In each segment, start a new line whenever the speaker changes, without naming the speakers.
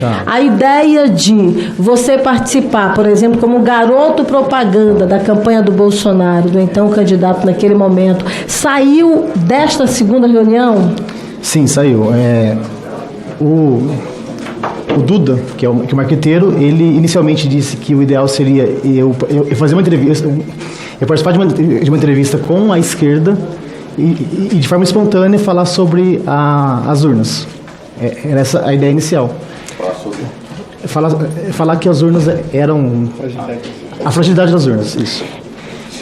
Tá.
A ideia de você participar, por exemplo, como garoto propaganda da campanha do Bolsonaro, do então candidato naquele momento, saiu desta segunda reunião?
Sim, saiu. O Duda, que é o marqueteiro, ele inicialmente disse que o ideal seria eu fazer uma entrevista, eu participar de uma entrevista com a esquerda e de forma espontânea falar sobre as urnas. Era essa a ideia inicial. Falar que as urnas eram... A fragilidade das urnas, isso.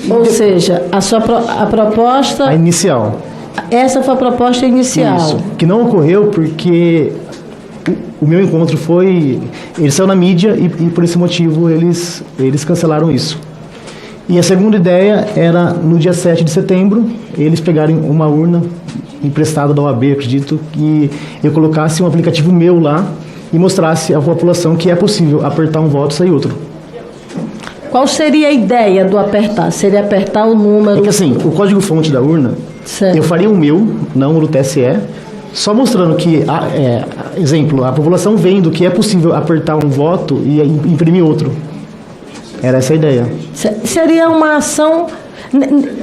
Ou seja, a proposta...
A inicial.
Essa foi a proposta inicial.
Isso, que não ocorreu porque o meu encontro foi... Ele saiu na mídia e por esse motivo eles cancelaram isso. E a segunda ideia era, no dia 7 de setembro, eles pegarem uma urna emprestada da OAB, acredito, que eu colocasse um aplicativo meu lá e mostrasse à população que é possível apertar um voto e sair outro.
Qual seria a ideia do apertar? Seria apertar o número...
É que assim, o código-fonte da urna, certo, eu faria o meu, não o do TSE, só mostrando que, exemplo, a população vendo que é possível apertar um voto e imprimir outro. Era essa a ideia.
Seria uma ação...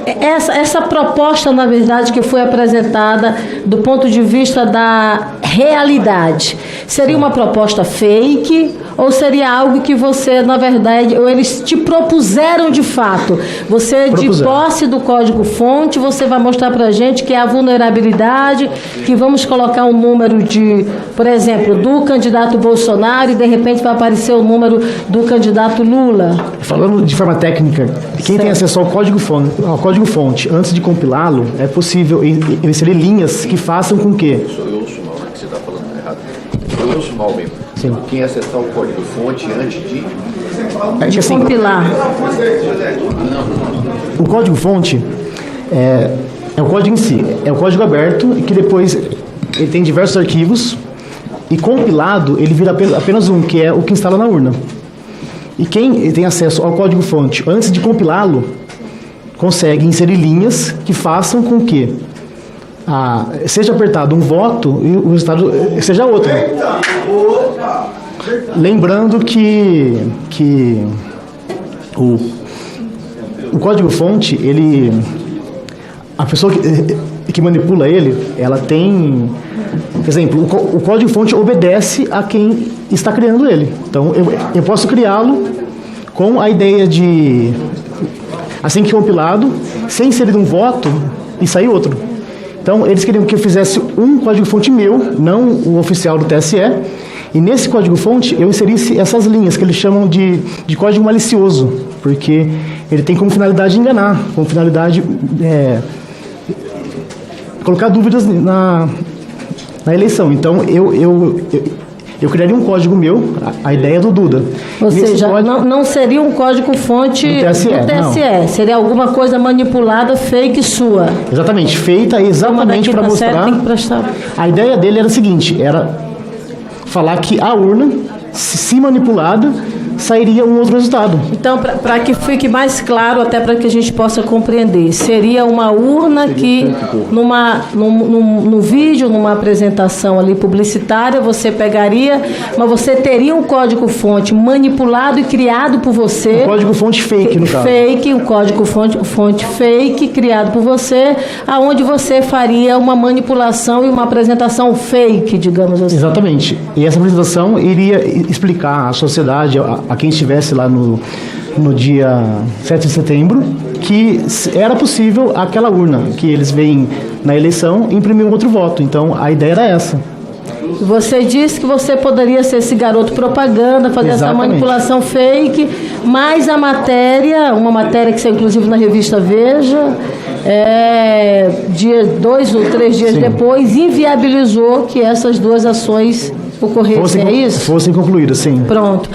Essa proposta, na verdade, que foi apresentada do ponto de vista da realidade, seria uma proposta fake ou seria algo que você, na verdade, ou eles te propuseram de fato? Você, de posse do código-fonte, você vai mostrar para a gente que é a vulnerabilidade, que vamos colocar um número de, por exemplo, do candidato Bolsonaro e, de repente, vai aparecer o número do candidato Lula?
Falando de forma técnica, quem tem acesso ao código-fonte, antes de compilá-lo, é possível inserir linhas que façam com que...
Sou eu, Sumal, que você está falando errado. Sou eu, Sumal mesmo.
Sim.
Quem acessar o código-fonte antes de
assim, compilar.
O código-fonte é o código em si, é o código aberto que depois ele tem diversos arquivos e compilado ele vira apenas um, que é o que instala na urna. E quem tem acesso ao código-fonte antes de compilá-lo consegue inserir linhas que façam com que seja apertado um voto e o resultado seja outro. Lembrando que o código-fonte, a pessoa que manipula ele, ela tem... Por exemplo, o código-fonte obedece a quem está criando ele. Então, eu posso criá-lo com a ideia de, assim que compilado, ser inserido um voto e sair outro. Então, eles queriam que eu fizesse um código-fonte meu, não o oficial do TSE, e nesse código-fonte eu inserisse essas linhas, que eles chamam de código malicioso, porque ele tem como finalidade enganar, como finalidade colocar dúvidas na eleição. Então, eu criaria um código meu, a ideia do Duda.
Ou seja, não seria um código-fonte do TSE, seria alguma coisa manipulada, fake sua.
Exatamente, feita exatamente para mostrar... A ideia dele era a seguinte, era falar que a urna, se manipulada, sairia um outro resultado.
Então, para que fique mais claro, até para que a gente possa compreender, seria uma urna que, num vídeo, numa apresentação ali publicitária, você pegaria, mas você teria um código-fonte manipulado e criado por você.
Um código-fonte fake, no caso.
Fake, um código-fonte fake, criado por você, aonde você faria uma manipulação e uma apresentação fake, digamos assim.
Exatamente. E essa apresentação iria explicar à sociedade, a quem estivesse lá no dia 7 de setembro, que era possível aquela urna, que eles veem na eleição, imprimir um outro voto. Então, a ideia era essa.
Você disse que você poderia ser esse garoto propaganda, fazer essa manipulação fake, mas a matéria, uma matéria que saiu inclusive na revista Veja, 2 ou 3 dias depois, inviabilizou que essas duas ações ocorressem, é isso?
Fossem concluídas, sim.
Pronto.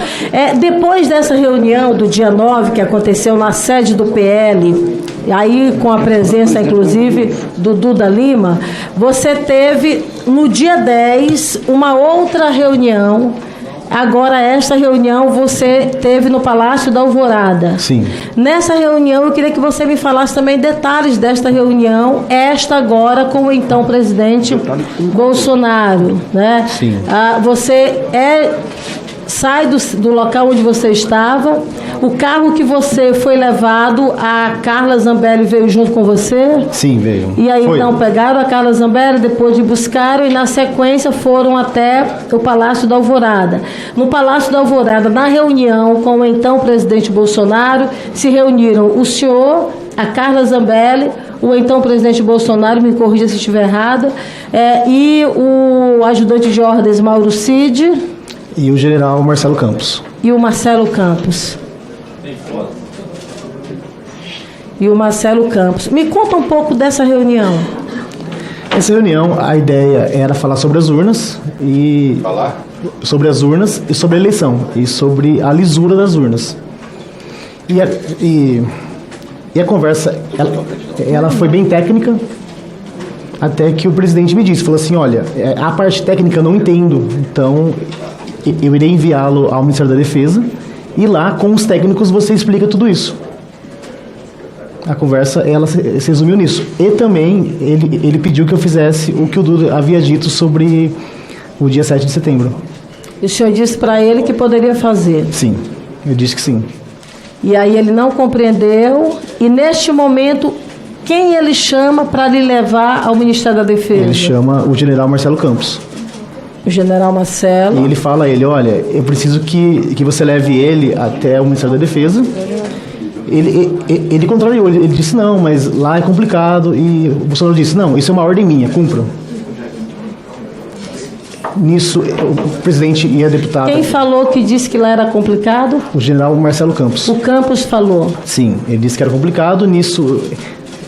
Depois dessa reunião do dia 9, que aconteceu na sede do PL, aí com a presença, inclusive, do Duda Lima, você teve, no dia 10, uma outra reunião Agora, esta reunião você teve no Palácio da Alvorada.
Sim.
Nessa reunião, eu queria que você me falasse também detalhes desta reunião, esta agora com o então presidente Bolsonaro, né?
Sim.
Você sai do local onde você estava, o carro que você foi levado, a Carla Zambelli veio junto com você?
Sim, veio.
E aí,
Foi.
então, pegaram a Carla Zambelli, depois de buscaram, e na sequência foram até o Palácio da Alvorada. No Palácio da Alvorada, na reunião com o então presidente Bolsonaro, se reuniram o senhor, a Carla Zambelli, o então presidente Bolsonaro, me corrija se estiver errada, e o ajudante de ordens Mauro Cid.
E o general Marcelo Campos.
E o Marcelo Campos. Me conta um pouco dessa reunião.
Essa reunião, a ideia era falar sobre as urnas e sobre as urnas e sobre a eleição e sobre a lisura das urnas. E a conversa, ela foi bem técnica, até que o presidente me disse, falou assim, olha, a parte técnica eu não entendo, então eu irei enviá-lo ao Ministério da Defesa e lá com os técnicos você explica tudo isso. A conversa, ela se resumiu nisso. E também ele pediu que eu fizesse o que o Duda havia dito sobre o dia 7 de setembro.
E o senhor disse para ele que poderia fazer?
Sim, eu disse que sim.
E aí ele não compreendeu, e neste momento, quem ele chama para lhe levar ao Ministério da Defesa?
Ele chama o general Marcelo Campos.
O general Marcelo.
E ele fala a ele, olha, eu preciso que você leve ele até o Ministério da Defesa. Ele contrariou, ele disse não, mas lá é complicado, e o Bolsonaro disse, não, isso é uma ordem minha, cumpra. Nisso, o presidente e a deputada...
Quem falou que disse que lá era complicado?
O general Marcelo Campos.
O Campos falou.
Sim, ele disse que era complicado, nisso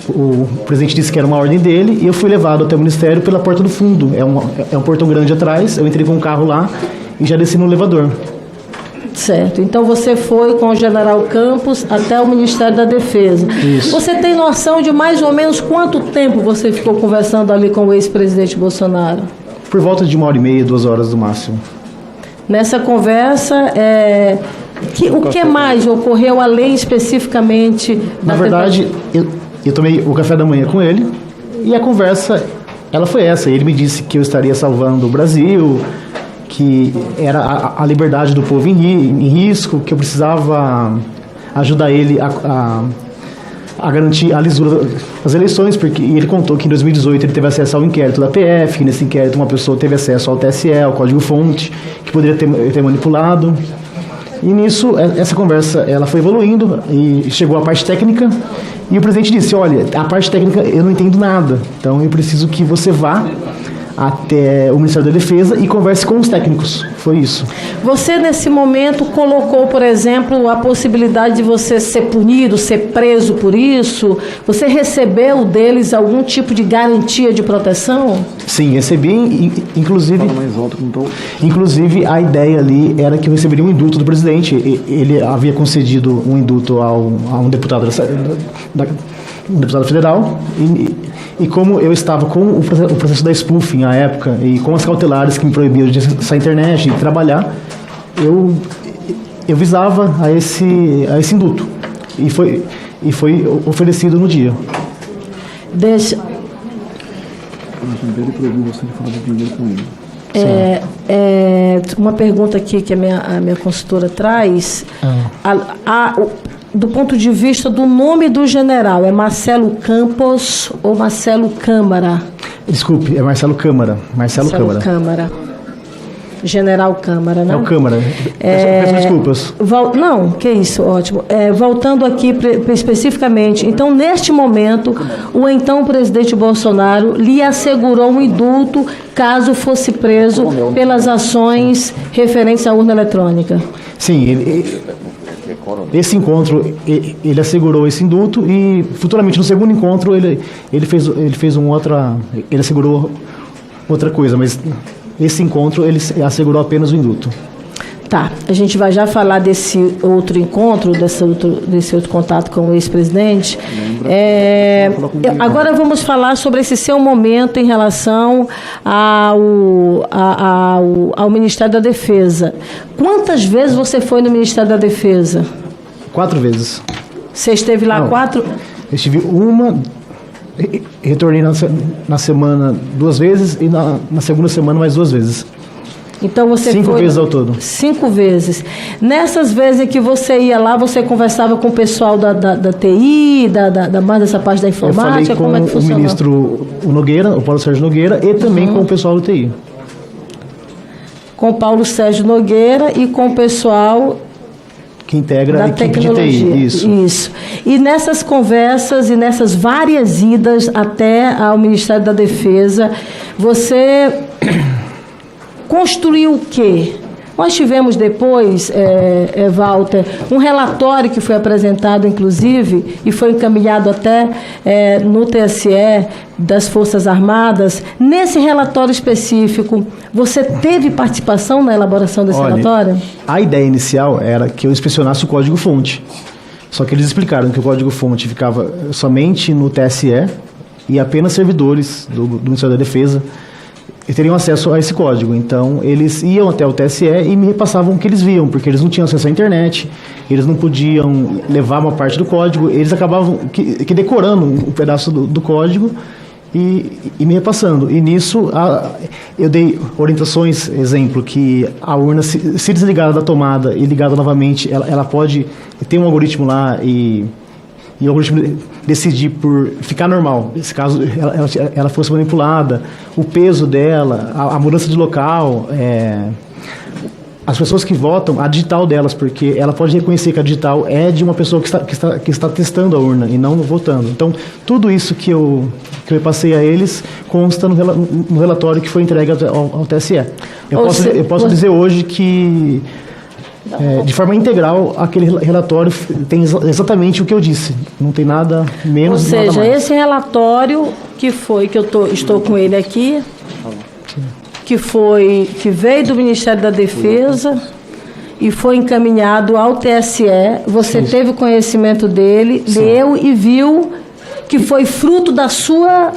o presidente disse que era uma ordem dele, e eu fui levado até o Ministério pela porta do fundo, é um portão grande atrás, eu entrei com um carro lá e já desci no elevador.
Certo, então você foi com o general Campos até o Ministério da Defesa.
Isso.
Você tem noção de mais ou menos quanto tempo você ficou conversando ali com o ex-presidente Bolsonaro?
Por volta de 1h30, 2 horas no máximo.
Nessa conversa, o que mais ocorreu além especificamente da...
Na verdade, eu tomei o café da manhã com ele e a conversa, ela foi essa. Ele me disse que eu estaria salvando o Brasil, que era a liberdade do povo em risco, que eu precisava ajudar ele a garantir a lisura das eleições, porque ele contou que em 2018 ele teve acesso ao inquérito da PF, que nesse inquérito uma pessoa teve acesso ao TSE, ao código-fonte, que poderia ter manipulado. E nisso, essa conversa ela foi evoluindo e chegou à parte técnica, e o presidente disse, olha, a parte técnica eu não entendo nada, então eu preciso que você vá até o Ministério da Defesa e converse com os técnicos. Foi isso.
Você, nesse momento, colocou, por exemplo, a possibilidade de você ser punido, ser preso por isso? Você recebeu deles algum tipo de garantia de proteção?
Sim, recebi, inclusive... Inclusive, a ideia ali era que eu receberia um indulto do presidente. Ele havia concedido um indulto a um deputado um deputado federal, e como eu estava com o processo da spoofing à época, e com as cautelares que me proibiam de acessar a internet e trabalhar, eu visava a esse indulto, e foi oferecido no dia.
Deixa... Ele proibiu você de falar de dinheiro com ele.
Uma pergunta aqui que a minha consultora traz. Do ponto de vista do nome do general, é Marcelo Campos ou Marcelo Câmara?
Desculpe, é Marcelo Câmara. Marcelo Câmara.
General Câmara, né?
É o Câmara. Peço desculpas.
Não, que isso, ótimo. Voltando aqui especificamente, então, neste momento, o então presidente Bolsonaro lhe assegurou um indulto caso fosse preso pelas ações referentes à urna eletrônica.
Sim, esse encontro, ele assegurou esse indulto, e futuramente no segundo encontro ele assegurou outra coisa, mas esse encontro ele assegurou apenas o indulto.
Tá, a gente vai já falar desse outro encontro, desse outro contato com o ex-presidente. Agora vamos falar sobre esse seu momento em relação ao Ministério da Defesa. Quantas vezes você foi no Ministério da Defesa?
4 vezes.
Você esteve lá? Não, 4?
Eu estive uma, retornei na semana 2 vezes e na segunda semana mais 2 vezes.
Então você
5
foi
vezes ao todo.
5 vezes. Nessas vezes em que você ia lá, você conversava com o pessoal da TI, mais dessa parte da informática?
Eu falei com
como é que funcionou?
O ministro Nogueira, o Paulo Sérgio Nogueira, e também com o pessoal do TI.
Com o Paulo Sérgio Nogueira e com o pessoal
que integra
da
a equipe
tecnologia.
de TI.
Isso. E nessas conversas e nessas várias idas até ao Ministério da Defesa, você construiu o quê? Nós tivemos depois, Walter, um relatório que foi apresentado, inclusive, e foi encaminhado até no TSE das Forças Armadas. Nesse relatório específico, você teve participação na elaboração desse relatório?
A ideia inicial era que eu inspecionasse o código-fonte. Só que eles explicaram que o código-fonte ficava somente no TSE e apenas servidores do Ministério da Defesa teriam acesso a esse código. Então, eles iam até o TSE e me repassavam o que eles viam, porque eles não tinham acesso à internet, eles não podiam levar uma parte do código, eles acabavam que decorando um pedaço do código e me repassando. E nisso, eu dei orientações, exemplo, que a urna, se desligada da tomada e ligada novamente, ela pode ter um algoritmo lá e o algoritmo decidir por ficar normal, nesse caso ela fosse manipulada, o peso dela, a mudança de local, as pessoas que votam, a digital delas, porque ela pode reconhecer que a digital é de uma pessoa que está testando a urna e não votando. Então, tudo isso que eu passei a eles consta no relatório que foi entregue ao TSE. Eu posso dizer hoje que de forma integral, aquele relatório tem exatamente o que eu disse. Não tem nada menos, nada mais.
Ou seja, esse relatório que eu estou com ele aqui, que veio do Ministério da Defesa e foi encaminhado ao TSE, você teve conhecimento dele, leu e viu que foi fruto da sua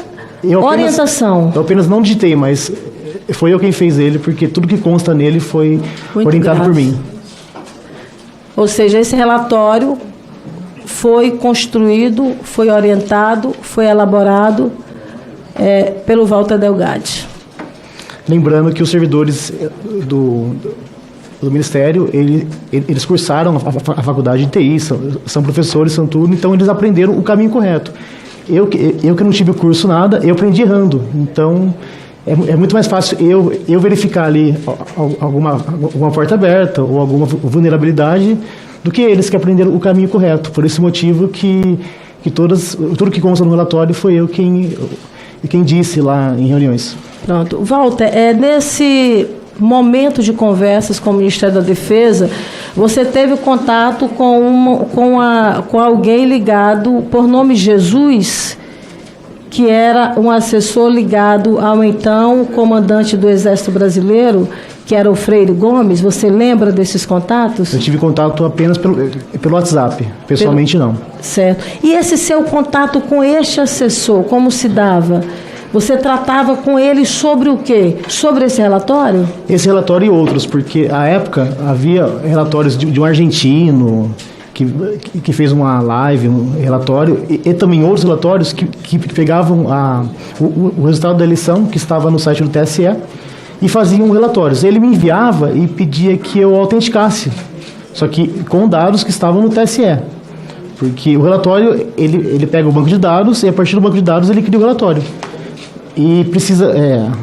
orientação.
Eu apenas não digitei, mas foi eu quem fez ele, porque tudo que consta nele foi orientado por mim.
Ou seja, esse relatório foi construído, foi orientado, foi elaborado pelo Walter Delgatti.
Lembrando que os servidores do Ministério, eles cursaram a faculdade de TI, são professores, são tudo, então eles aprenderam o caminho correto. Eu que não tive o curso nada, eu aprendi errando. Então, é muito mais fácil eu verificar ali alguma porta aberta ou alguma vulnerabilidade do que eles que aprenderam o caminho correto. Por esse motivo que tudo que consta no relatório foi eu quem disse lá em reuniões.
Pronto. Walter, nesse momento de conversas com o Ministério da Defesa, você teve contato com alguém ligado por nome Jesus, que era um assessor ligado ao então comandante do Exército Brasileiro, que era o Freire Gomes. Você lembra desses contatos?
Eu tive contato apenas pelo WhatsApp, pessoalmente não.
Certo. E esse seu contato com este assessor, como se dava? Você tratava com ele sobre o quê? Sobre esse relatório?
Esse relatório e outros, porque à época havia relatórios de um argentino que fez uma live, um relatório, e também outros relatórios que pegavam o resultado da eleição, que estava no site do TSE, e faziam relatórios. Ele me enviava e pedia que eu autenticasse, só que com dados que estavam no TSE. Porque o relatório, ele pega o banco de dados e a partir do banco de dados ele cria o relatório. E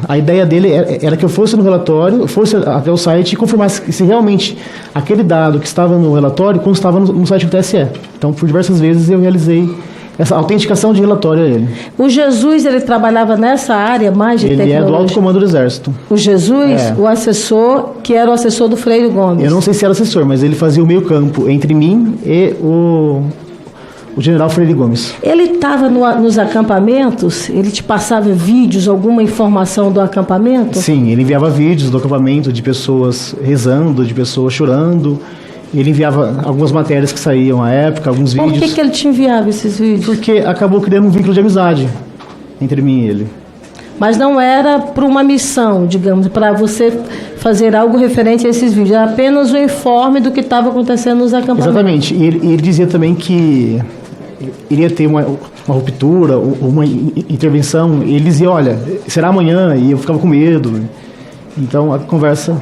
a ideia dele era que eu fosse no relatório, fosse até o site e confirmasse se realmente aquele dado que estava no relatório constava no site do TSE. Então, por diversas vezes eu realizei essa autenticação de relatório a ele.
O Jesus, ele trabalhava nessa área mais de tecnologia?
Ele é do Alto Comando do Exército.
O Jesus, o assessor, que era o assessor do Freire Gomes?
Eu não sei se era assessor, mas ele fazia o meio campo entre mim e o O general Freire Gomes.
Ele estava nos acampamentos? Ele te passava vídeos, alguma informação do acampamento?
Sim, ele enviava vídeos do acampamento de pessoas rezando, de pessoas chorando. Ele enviava algumas matérias que saíam à época, alguns vídeos.
Por que ele te enviava esses vídeos?
Porque acabou criando um vínculo de amizade entre mim e ele.
Mas não era para uma missão, digamos, para você fazer algo referente a esses vídeos. Era apenas o informe do que estava acontecendo nos acampamentos.
Exatamente. E ele dizia também que iria ter uma ruptura, uma intervenção. E ele dizia, olha, será amanhã? E eu ficava com medo. Então a conversa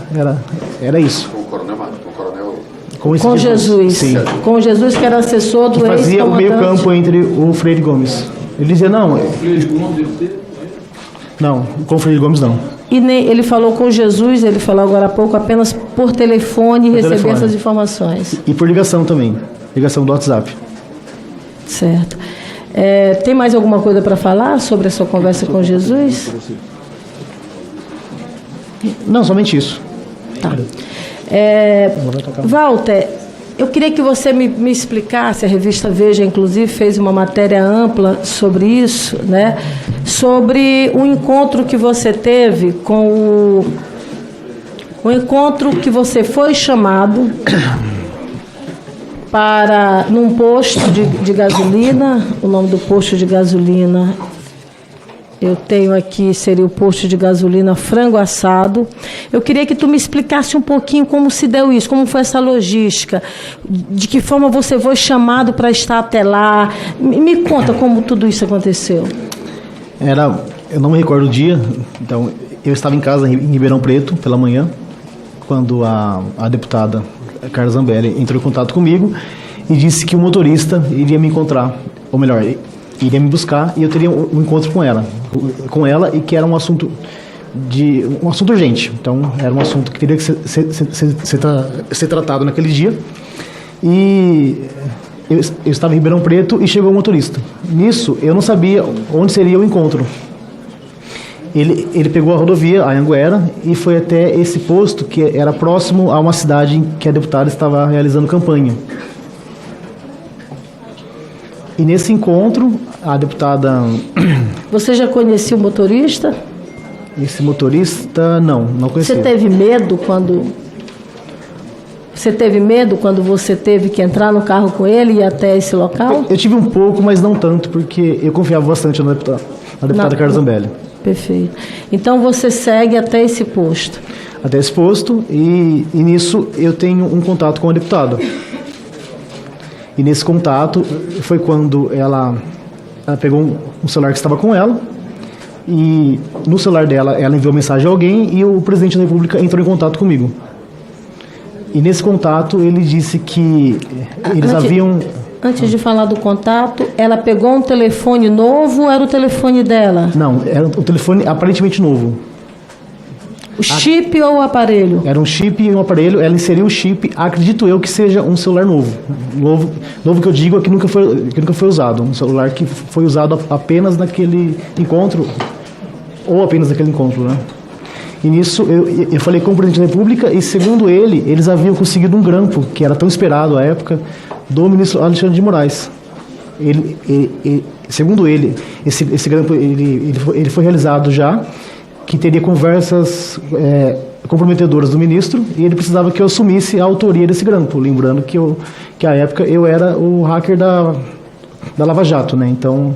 era isso.
Com o coronel Marcos, com o coronel...
Com Jesus.
Sim.
Com Jesus, que era assessor do
Que fazia o meio
ex-comandante.
campo entre o Freire Gomes. Ele dizia, não... Não, com o Freire Gomes não.
E nem, ele falou com Jesus, ele falou agora há pouco, apenas por telefone,
Por
receber
telefone.
essas informações.
E por ligação também. Ligação do WhatsApp.
Certo. Tem mais alguma coisa para falar sobre a sua conversa com Jesus?
Não, somente isso.
Tá. Walter, eu queria que você me explicasse, a revista Veja, inclusive, fez uma matéria ampla sobre isso, né? Sobre o encontro que você teve com o encontro que você foi chamado para num posto de gasolina. O nome do posto de gasolina eu tenho aqui, seria o posto de gasolina Frango Assado. Eu queria que tu me explicasse um pouquinho como se deu isso, como foi essa logística, de que forma você foi chamado para estar até lá. Me conta como tudo isso aconteceu.
Eu não me recordo o dia, então eu estava em casa em Ribeirão Preto pela manhã, quando a deputada Carla Zambelli entrou em contato comigo e disse que o motorista iria me encontrar, ou melhor, iria me buscar e eu teria um encontro com ela e que era um assunto urgente. Então era um assunto que teria que ser tratado naquele dia. E eu estava em Ribeirão Preto e chegou o motorista. Nisso eu não sabia onde seria o encontro. Ele pegou a rodovia, a Anhanguera, e foi até esse posto que era próximo a uma cidade em que a deputada estava realizando campanha. E nesse encontro, a deputada...
Você já conhecia o motorista?
Esse motorista, não conhecia.
Você teve medo quando você teve que entrar no carro com ele e ir até esse local?
Eu tive um pouco, mas não tanto, porque eu confiava bastante na deputada Carla Zambelli.
Perfeito. Então você segue até esse posto?
Até esse posto, e nisso eu tenho um contato com a deputada. E nesse contato foi quando ela pegou um celular que estava com ela, e no celular dela ela enviou mensagem a alguém e o presidente da República entrou em contato comigo. E nesse contato ele disse que eles haviam...
Antes de falar do contato, ela pegou um telefone novo ou era o telefone dela?
Não, era um telefone aparentemente novo.
O chip ou o aparelho?
Era um chip e um aparelho, ela inseriu o chip, acredito eu que seja um celular novo. Novo que eu digo é que nunca foi usado. Um celular que foi usado apenas naquele encontro, ou apenas naquele encontro, né? E nisso eu falei com o presidente da República e, segundo ele, eles haviam conseguido um grampo, que era tão esperado à época, do ministro Alexandre de Moraes. Segundo ele, esse grampo ele foi realizado já, que teria conversas comprometedoras do ministro, e ele precisava que eu assumisse a autoria desse grampo, lembrando que à época eu era o hacker da Lava Jato, né? Então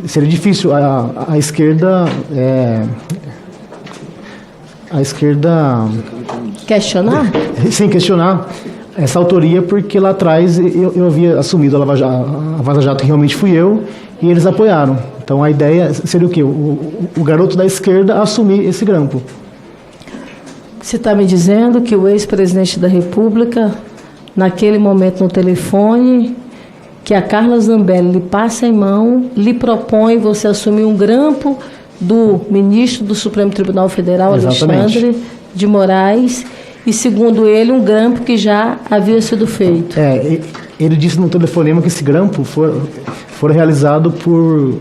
seria difícil a esquerda
questionar?
Sem questionar essa autoria, porque lá atrás eu havia assumido a Vaza Jato, que realmente fui eu, e eles apoiaram. Então a ideia seria o quê? O garoto da esquerda assumir esse grampo.
Você está me dizendo que o ex-presidente da República, naquele momento no telefone, que a Carla Zambelli lhe passa em mão, lhe propõe você assumir um grampo do ministro do Supremo Tribunal Federal,
Exatamente.
Alexandre de Moraes, e, segundo ele, um grampo que já havia sido feito.
Ele disse no telefonema que esse grampo foi realizado por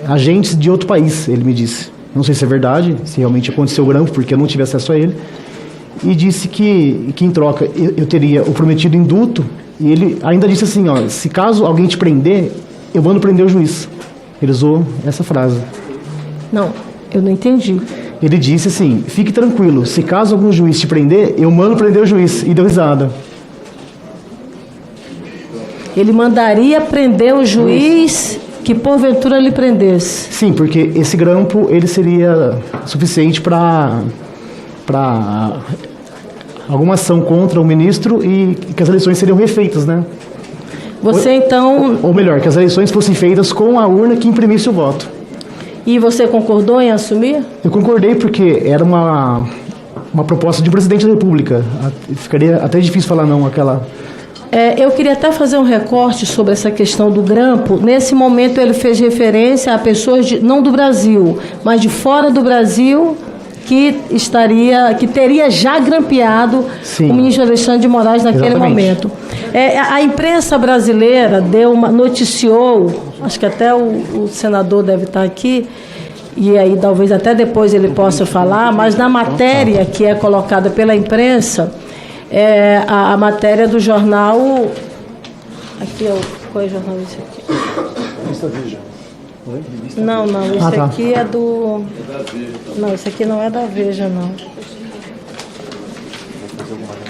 agentes de outro país, ele me disse. Não sei se é verdade, se realmente aconteceu o grampo, porque eu não tive acesso a ele. E disse que em troca eu teria o prometido induto E ele ainda disse assim, ó, se caso alguém te prender, eu mando prender o juiz. Ele usou essa frase.
Não, eu não entendi.
Ele disse assim, fique tranquilo, se caso algum juiz te prender, eu mando prender o juiz. E deu risada.
Ele mandaria prender o juiz que porventura lhe prendesse.
Sim, porque esse grampo, ele seria suficiente para alguma ação contra o ministro e que as eleições seriam refeitas, né?
Você então...
Ou melhor, que as eleições fossem feitas com a urna que imprimisse o voto.
E você concordou em assumir?
Eu concordei porque era uma proposta de presidente da República. Ficaria até difícil falar não àquela...
Eu queria até fazer um recorte sobre essa questão do grampo. Nesse momento ele fez referência a pessoas não do Brasil, mas de fora do Brasil que teria já grampeado
Sim.
o ministro Alexandre de Moraes naquele
Exatamente.
momento. A imprensa brasileira noticiou, acho que até o senador deve estar aqui, e aí talvez até depois ele possa falar, mas na matéria que é colocada pela imprensa, a matéria do jornal... Aqui, qual é o jornal esse aqui? Não, esse aqui é do... Não, esse aqui não é da Veja, não.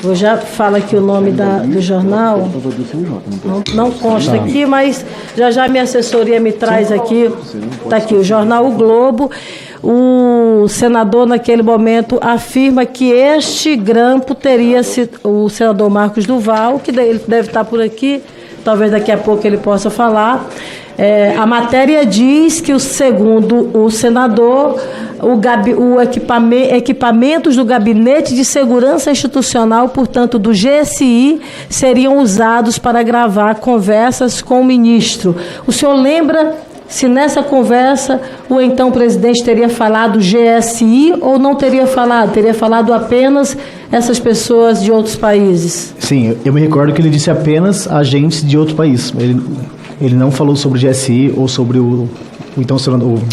Eu já falo aqui o nome do jornal. Não consta aqui, mas já minha assessoria me traz aqui. Está aqui o jornal O Globo. O senador, naquele momento, afirma que este grampo teria sido o senador Marcos Duval, que ele deve estar por aqui, talvez daqui a pouco ele possa falar. A matéria diz que, segundo o senador, equipamentos do Gabinete de Segurança Institucional, portanto do GSI, seriam usados para gravar conversas com o ministro. O senhor lembra se nessa conversa o então presidente teria falado GSI ou não teria falado? Teria falado apenas essas pessoas de outros países?
Sim, eu me recordo que ele disse apenas agentes de outro país. Ele não falou sobre GSI ou sobre o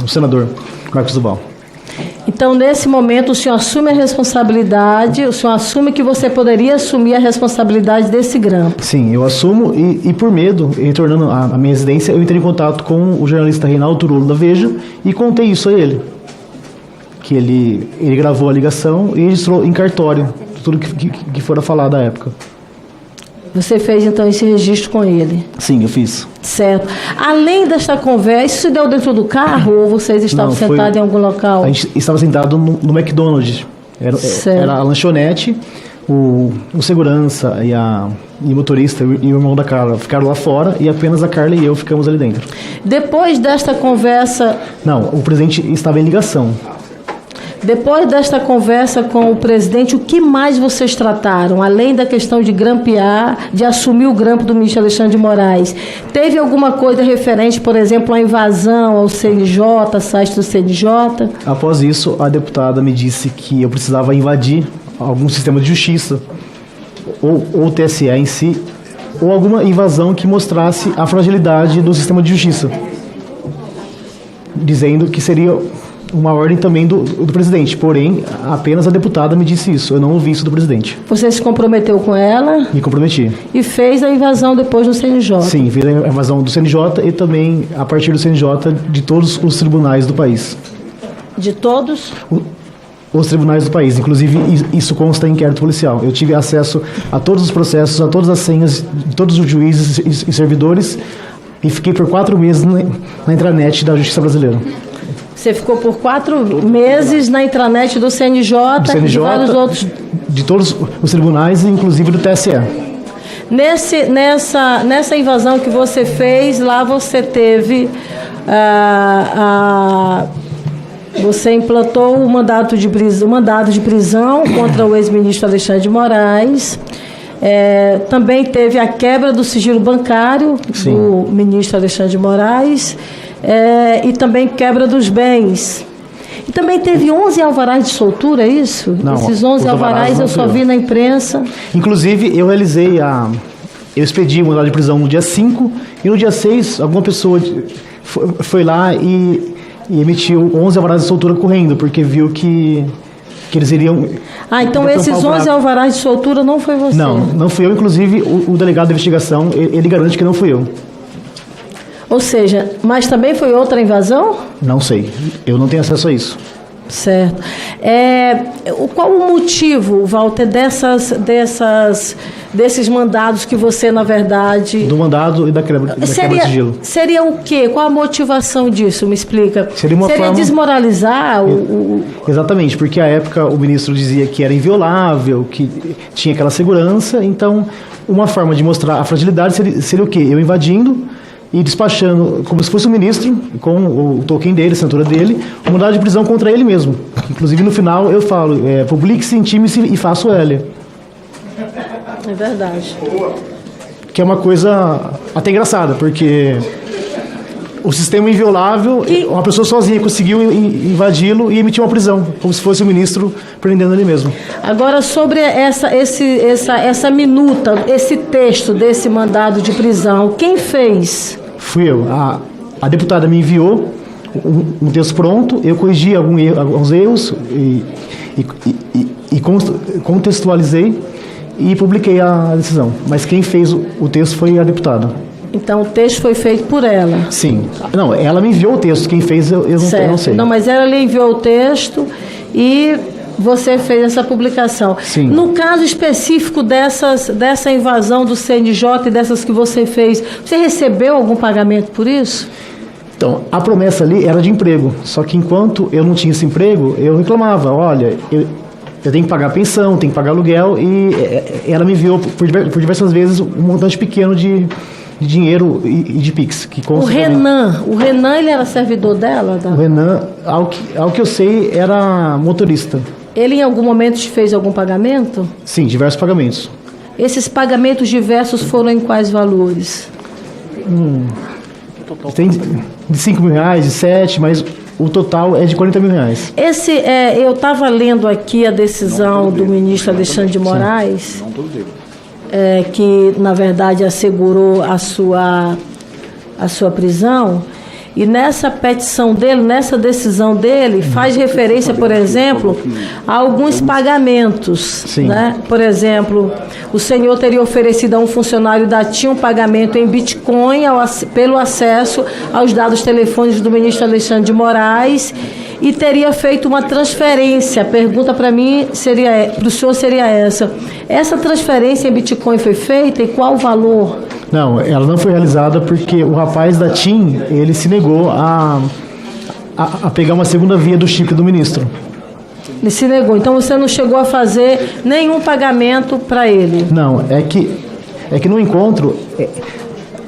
senador Marcos Duval.
Então, nesse momento, o senhor assume a responsabilidade, o senhor assume que você poderia assumir a responsabilidade desse grampo.
Sim, eu assumo e por medo, retornando à minha residência, eu entrei em contato com o jornalista Reinaldo Turolo da Veja e contei isso a ele. Que ele gravou a ligação e registrou em cartório tudo que fora falado à época.
Você fez, então, esse registro com ele?
Sim, eu fiz.
Certo. Além desta conversa, isso se deu dentro do carro ou vocês estavam sentados em algum local?
A gente estava sentado no McDonald's. Era a lanchonete, o segurança e o motorista e o irmão da Carla ficaram lá fora e apenas a Carla e eu ficamos ali dentro.
Depois desta conversa...
Não, o presidente estava em ligação.
Depois desta conversa com o presidente, o que mais vocês trataram? Além da questão de grampear, de assumir o grampo do ministro Alexandre de Moraes, teve alguma coisa referente, por exemplo, à invasão ao CNJ, site do CNJ? Após isso, a deputada me disse que eu precisava invadir algum sistema de justiça, ou o TSE em si, ou alguma invasão que mostrasse a fragilidade do sistema de justiça, dizendo que seria uma ordem também do presidente, porém, apenas a deputada me disse isso, eu não ouvi isso do presidente. Você se comprometeu com ela? Me comprometi. E fez a invasão depois do CNJ? Sim, fiz a invasão do CNJ e também, a partir do CNJ, de todos os tribunais do país. De todos? Os tribunais do país, inclusive isso consta em inquérito policial. Eu tive acesso a todos os processos, a todas as senhas de todos os juízes e servidores e fiquei por 4 meses na intranet da Justiça Brasileira. Você ficou por 4 meses na intranet do CNJ e de vários outros... De todos os tribunais, inclusive do TSE. Nessa invasão que você fez, lá você teve... você implantou um mandado de prisão contra o ex-ministro Alexandre de Moraes. Também teve a quebra do sigilo bancário do ministro Alexandre de Moraes. E também quebra dos bens. E também teve 11 alvarás de soltura, é isso? Não, esses 11 alvarás eu só vi na imprensa. Inclusive, eu expedi o mandado de prisão no dia 5 e no dia 6, alguma pessoa foi lá e emitiu 11 alvarás de soltura correndo, porque viu que
que eles iriam...
Então esses 11 alvarás de soltura não foi você?
Não fui eu. Inclusive, o delegado de investigação, ele garante que não fui eu.
Ou seja, mas também foi outra invasão?
Não sei. Eu não tenho acesso a isso.
Certo. Qual o motivo, Walter, desses mandados que você, na verdade...
Do mandado e da quebra de sigilo.
Seria o quê? Qual a motivação disso? Me explica.
Seria forma...
desmoralizar o...
Exatamente, porque à época o ministro dizia que era inviolável, que tinha aquela segurança. Então, uma forma de mostrar a fragilidade seria o quê? Eu invadindo e despachando, como se fosse o ministro, com o token dele, a assinatura dele, um mandado de prisão contra ele mesmo. Inclusive, no final, eu falo, publique-se, intime-se e faça o L.
É verdade.
Que é uma coisa até engraçada, porque o sistema inviolável, uma pessoa sozinha conseguiu invadi-lo e emitir uma prisão, como se fosse o ministro prendendo ele mesmo.
Agora, sobre essa minuta, esse texto desse mandado de prisão, quem fez?
Fui eu. A deputada me enviou um texto pronto, eu corrigi alguns erros e contextualizei e publiquei a decisão. Mas quem fez o texto foi a deputada.
Então o texto foi feito por ela?
Sim. Não, ela me enviou o texto. Quem fez eu não sei.
Não, mas ela lhe enviou o texto e você fez essa publicação.
Sim.
No caso específico dessa invasão do CNJ e dessas que você fez, você recebeu algum pagamento por isso?
Então, a promessa ali era de emprego. Só que enquanto eu não tinha esse emprego, eu reclamava, olha, eu tenho que pagar pensão, tenho que pagar aluguel, e ela me enviou por diversas vezes um montante pequeno de dinheiro e de Pix.
O Renan, ele era servidor dela?
O Renan, ao que eu sei, era motorista.
Ele em algum momento te fez algum pagamento?
Sim, diversos pagamentos.
Esses pagamentos diversos foram em quais valores?
Tem de 5 mil reais, de 7, mas o total é de 40 mil reais.
Eu estava lendo aqui a decisão do ministro Alexandre de Moraes, que na verdade assegurou a sua prisão. E nessa petição dele, nessa decisão dele, faz referência, por exemplo, a alguns pagamentos.
Sim.
Né? Por exemplo, o senhor teria oferecido a um funcionário da TIM um pagamento em Bitcoin pelo acesso aos dados telefônicos do ministro Alexandre de Moraes e teria feito uma transferência. A pergunta para mim para o senhor seria essa. Essa transferência em Bitcoin foi feita e qual o valor?
Não, ela não foi realizada porque o rapaz da TIM, ele se negou a pegar uma segunda via do chip do ministro.
Ele se negou. Então você não chegou a fazer nenhum pagamento para ele?
Não, é que no encontro,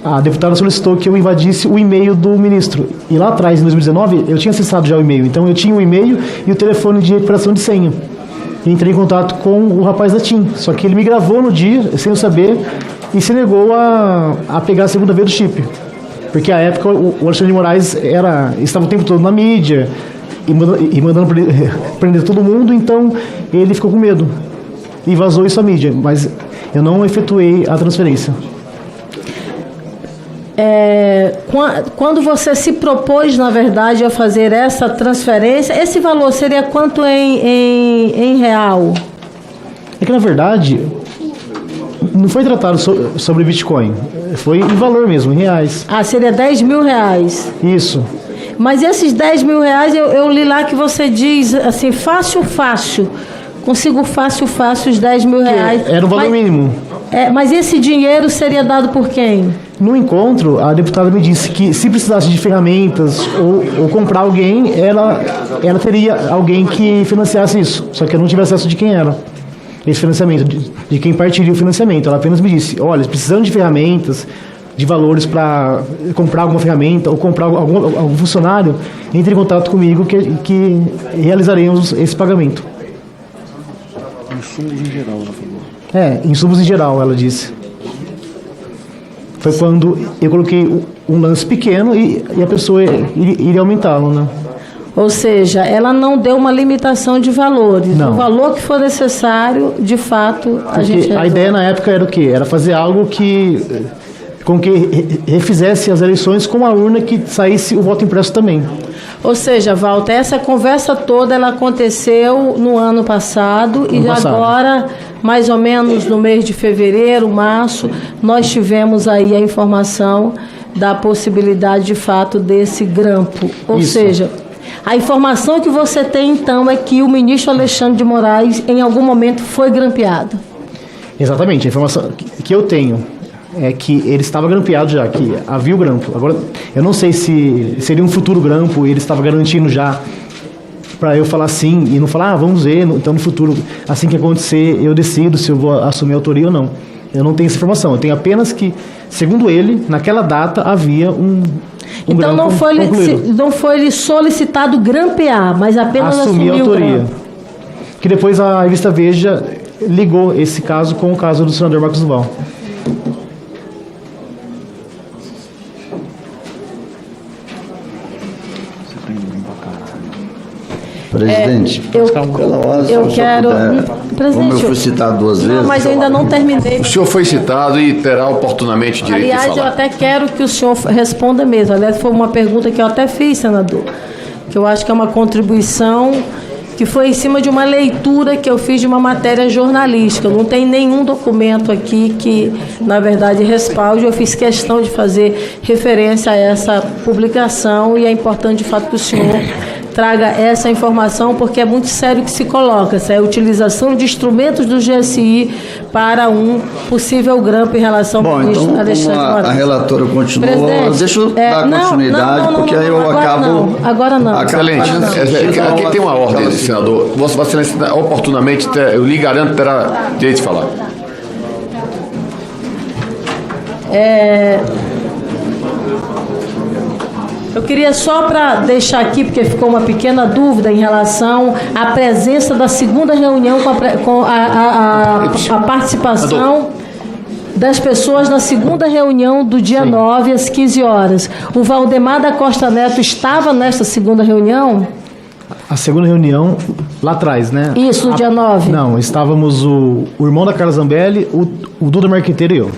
a deputada solicitou que eu invadisse o e-mail do ministro. E lá atrás, em 2019, eu tinha acessado já o e-mail. Então eu tinha o e-mail e o telefone de recuperação de senha. E entrei em contato com o rapaz da TIM. Só que ele me gravou no dia, sem eu saber, e se negou a pegar a segunda via do chip. Porque à época o Alexandre de Moraes estava o tempo todo na mídia e mandando prender todo mundo, então ele ficou com medo e vazou isso à mídia, mas eu não efetuei a transferência.
Quando você se propôs, na verdade, a fazer essa transferência, esse valor seria quanto em real?
É que, na verdade, não foi tratado sobre Bitcoin, foi em valor mesmo, em reais.
Seria 10 mil reais.
Isso.
Mas esses 10 mil reais, eu li lá que você diz, assim, fácil, consigo fácil os 10 mil reais.
Era o valor mínimo.
Mas esse dinheiro seria dado por quem?
No encontro, a deputada me disse que se precisasse de ferramentas ou comprar alguém, ela teria alguém que financiasse isso. Só que eu não tive acesso de quem era esse financiamento, de quem partiria o financiamento. Ela apenas me disse, olha, precisando de ferramentas, de valores para comprar alguma ferramenta ou comprar algum funcionário, entre em contato comigo que realizaremos esse pagamento.
Insumos em geral, ela falou.
Insumos em geral, ela disse. Foi quando eu coloquei um lance pequeno e a pessoa iria aumentá-lo, né?
Ou seja, ela não deu uma limitação de valores.
Não.
O valor que for necessário, de fato, a gente resolve.
A ideia na época era o quê? Era fazer algo que com que refizesse as eleições com a urna que saísse o voto impresso também.
Ou seja, Walter, essa conversa toda ela aconteceu no ano passado e agora, mais ou menos no mês de fevereiro, março, nós tivemos aí a informação da possibilidade de fato desse grampo. Ou seja, a informação que você tem então é que o ministro Alexandre de Moraes em algum momento foi grampeado. Exatamente, a informação que eu tenho é que ele estava grampeado já, que havia o grampo. Agora, eu não sei se seria um futuro grampo, ele estava garantindo já para eu falar sim e não falar, vamos ver, então no futuro, assim que acontecer, eu decido se eu vou assumir a autoria ou não. Eu não tenho essa informação, eu tenho apenas que, segundo ele, naquela data havia um então não foi ele solicitado grampear, mas apenas assumir a autoria.
Que depois a revista Veja ligou esse caso com o caso do senador Marcos Duval.
Presidente,
eu quero...
Presidente, como eu fui citado duas vezes...
Não, mas eu ainda não terminei.
O senhor foi citado e terá oportunamente direito de falar.
Aliás, eu até quero que o senhor responda mesmo. Aliás, foi uma pergunta que eu até fiz, senador, que eu acho que é uma contribuição que foi em cima de uma leitura que eu fiz de uma matéria jornalística. Não tem nenhum documento aqui que, na verdade, respalde. Eu fiz questão de fazer referência a essa publicação e é importante, de fato, que o senhor traga essa informação, porque é muito sério o que se coloca, essa é a utilização de instrumentos do GSI para um possível grampo em relação ao ministro
então,
Alexandre de Moraes.
A relatora continua, deixa eu dar continuidade, porque aí eu acabo...
Agora não.
Excelente. Aqui tem uma ordem, senador. Vossa Excelência, oportunamente, eu lhe garanto, terá direito de falar.
Eu queria só para deixar aqui, porque ficou uma pequena dúvida em relação à presença da segunda reunião com a participação das pessoas na segunda reunião do dia 9 às 15 horas. O Valdemar da Costa Neto estava nesta segunda reunião?
A segunda reunião, lá atrás, né?
Isso, no dia 9.
Não, estávamos o irmão da Carla Zambelli, o Duda Marqueteiro e eu.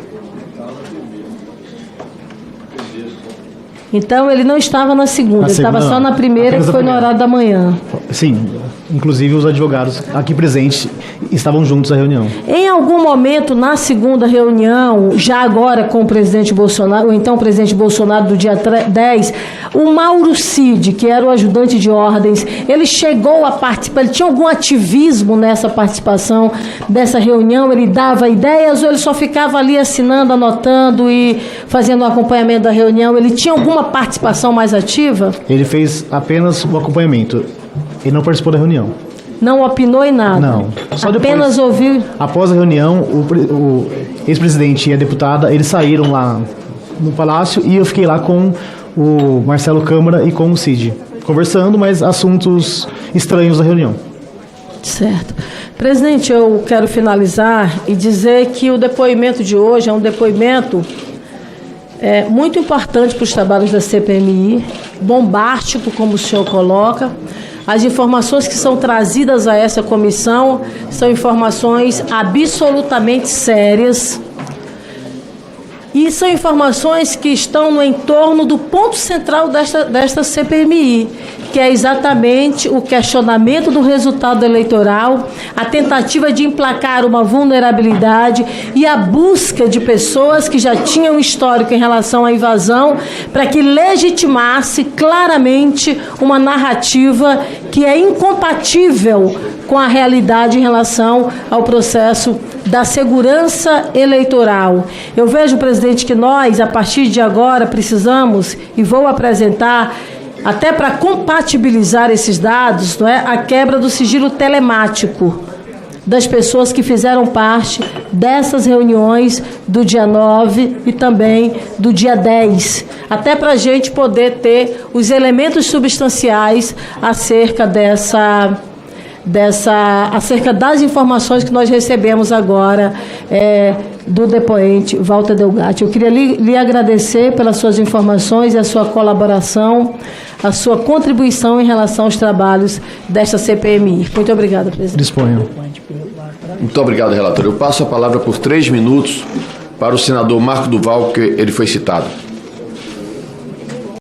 Então, ele não estava na segunda, ele estava só na primeira, que foi no horário da manhã.
Sim, inclusive os advogados aqui presentes estavam juntos à reunião.
Em algum momento, na segunda reunião, já agora com o presidente Bolsonaro, ou então o presidente Bolsonaro do dia 10, o Mauro Cid, que era o ajudante de ordens, ele chegou a participar, ele tinha algum ativismo nessa participação dessa reunião? Ele dava ideias ou ele só ficava ali assinando, anotando e fazendo o acompanhamento da reunião? Ele tinha alguma participação mais ativa?
Ele fez apenas o acompanhamento. Ele não participou da reunião.
Não opinou em nada?
Não.
Só apenas ouviu?
Após a reunião, o ex-presidente e a deputada, eles saíram lá no palácio e eu fiquei lá com o Marcelo Câmara e com o Cid, conversando, mas assuntos estranhos da reunião.
Certo. Presidente, eu quero finalizar e dizer que o depoimento de hoje é um depoimento muito importante para os trabalhos da CPMI, bombástico, como o senhor coloca. As informações que são trazidas a essa comissão são informações absolutamente sérias e são informações que estão no entorno do ponto central desta CPMI, que é exatamente o questionamento do resultado eleitoral, a tentativa de emplacar uma vulnerabilidade e a busca de pessoas que já tinham histórico em relação à invasão para que legitimasse claramente uma narrativa que é incompatível com a realidade em relação ao processo da segurança eleitoral. Eu vejo, presidente, que nós, a partir de agora, precisamos, e vou apresentar, até para compatibilizar esses dados, não é, a quebra do sigilo telemático das pessoas que fizeram parte dessas reuniões do dia 9 e também do dia 10, até para a gente poder ter os elementos substanciais acerca acerca das informações que nós recebemos agora do depoente Walter Delgatti. Eu queria lhe agradecer pelas suas informações e a sua colaboração, a sua contribuição em relação aos trabalhos desta CPMI. Muito obrigada, presidente.
Disponho.
Muito obrigado, relator. Eu passo a palavra por 3 minutos para o senador Marco Duval, que ele foi citado.